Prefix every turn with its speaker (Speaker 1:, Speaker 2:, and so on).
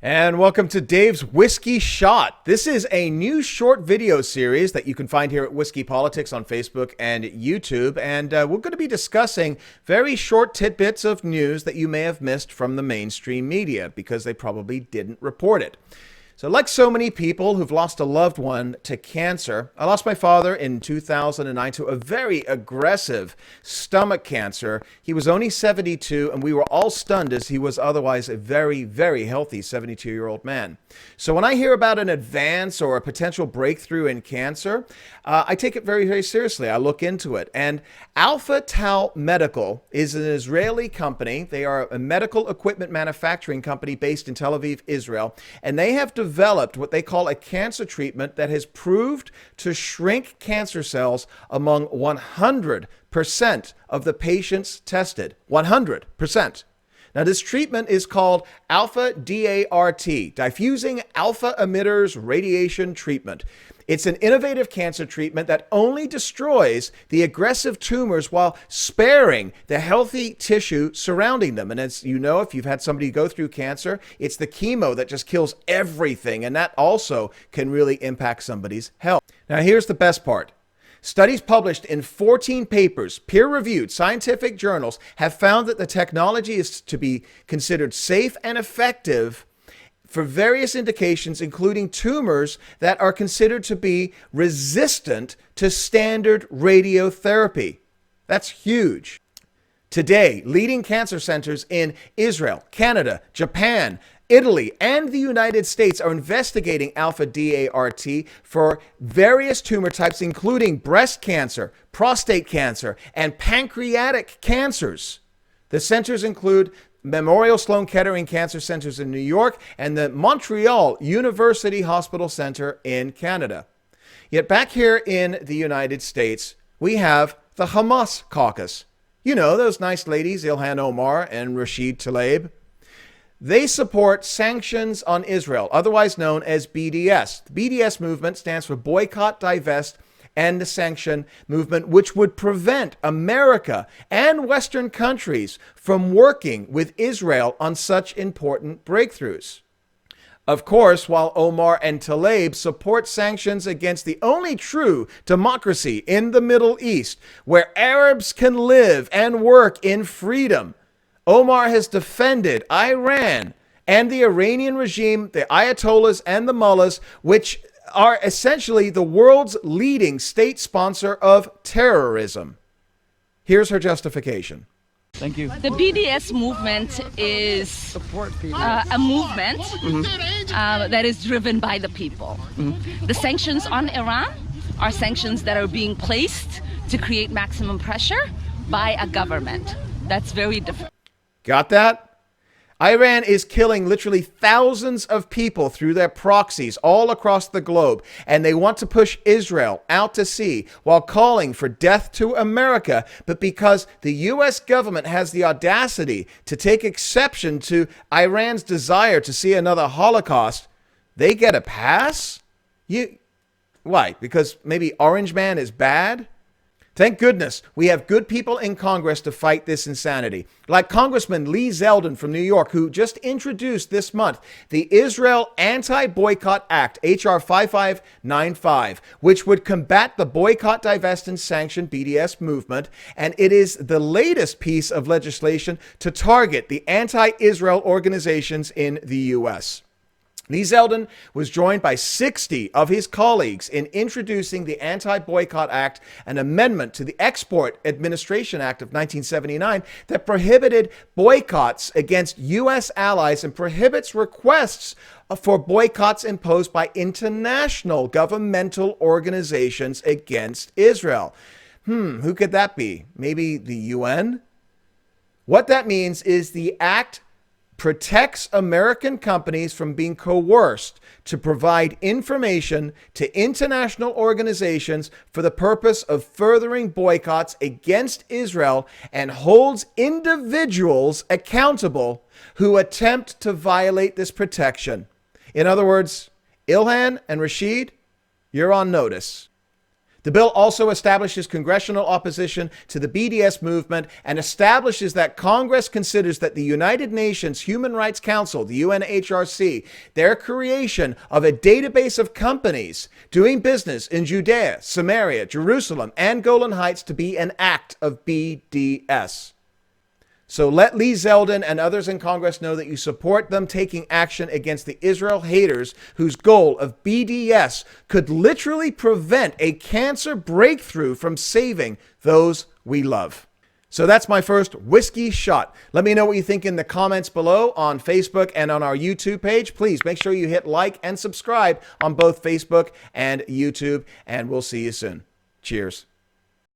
Speaker 1: And welcome to Dave's Whiskey Shot. This is a new short video series that you can find here at Whiskey Politics on Facebook and YouTube. And we're going to be discussing very short tidbits of news that you may have missed from the mainstream media because they probably didn't report it. So like so many people who've lost a loved one to cancer, I lost my father in 2009 to a very aggressive stomach cancer. He was only 72, and we were all stunned as he was otherwise a very, very healthy 72-year-old man. So when I hear about an advance or a potential breakthrough in cancer, I take it very, very seriously. I look into it. And Alpha Tau Medical is an Israeli company. They are a medical equipment manufacturing company based in Tel Aviv, Israel, and they have developed what they call a cancer treatment that has proved to shrink cancer cells among 100% of the patients tested. 100%. Now, this treatment is called Alpha DART, Diffusing Alpha Emitters Radiation Treatment. It's an innovative cancer treatment that only destroys the aggressive tumors while sparing the healthy tissue surrounding them. And as you know, if you've had somebody go through cancer, it's the chemo that just kills everything. And that also can really impact somebody's health. Now, here's the best part. Studies published in 14 papers, peer-reviewed scientific journals, have found that the technology is to be considered safe and effective for various indications, including tumors that are considered to be resistant to standard radiotherapy. That's huge. Today, leading cancer centers in Israel, Canada, Japan, Italy, and the United States are investigating Alpha DART for various tumor types, including breast cancer, prostate cancer, and pancreatic cancers. The centers include Memorial Sloan Kettering Cancer Centers in New York and the Montreal University Hospital Center in Canada. Yet back here in the United States, we have the Hamas Caucus. You know, those nice ladies, Ilhan, Omar, and Rashida Tlaib. They support sanctions on Israel, otherwise known as BDS. The BDS movement stands for Boycott, Divest, and the Sanction Movement, which would prevent America and Western countries from working with Israel on such important breakthroughs. Of course, while Omar and Tlaib support sanctions against the only true democracy in the Middle East, where Arabs can live and work in freedom, Omar has defended Iran and the Iranian regime, the Ayatollahs and the mullahs, which are essentially the world's leading state sponsor of terrorism. Here's her justification.
Speaker 2: Thank you.
Speaker 3: The BDS movement is a movement that is driven by the people. The sanctions on Iran are sanctions that are being placed to create maximum pressure by a government. That's very different.
Speaker 1: Got that? Iran is killing literally thousands of people through their proxies all across the globe, and they want to push Israel out to sea while calling for death to America. But because the U.S. government has the audacity to take exception to Iran's desire to see another Holocaust, they get a pass? Why? Because maybe Orange Man is bad? Thank goodness we have good people in Congress to fight this insanity, like Congressman Lee Zeldin from New York, who just introduced this month the Israel Anti-Boycott Act, H.R. 5595, which would combat the boycott, divest, and sanction BDS movement. And it is the latest piece of legislation to target the anti-Israel organizations in the U.S. Lee Zeldin was joined by 60 of his colleagues in introducing the Anti-Boycott Act, an amendment to the Export Administration Act of 1979 that prohibited boycotts against U.S. allies and prohibits requests for boycotts imposed by international governmental organizations against Israel. Who could that be? Maybe the UN? What that means is the act protects American companies from being coerced to provide information to international organizations for the purpose of furthering boycotts against Israel and holds individuals accountable who attempt to violate this protection. In other words, Ilhan and Rashid, you're on notice. The bill also establishes congressional opposition to the BDS movement and establishes that Congress considers that the United Nations Human Rights Council, the UNHRC, their creation of a database of companies doing business in Judea, Samaria, Jerusalem, and Golan Heights to be an act of BDS. So let Lee Zeldin and others in Congress know that you support them taking action against the Israel haters whose goal of BDS could literally prevent a cancer breakthrough from saving those we love. So that's my first whiskey shot. Let me know what you think in the comments below on Facebook and on our YouTube page. Please make sure you hit like and subscribe on both Facebook and YouTube, and we'll see you soon. Cheers.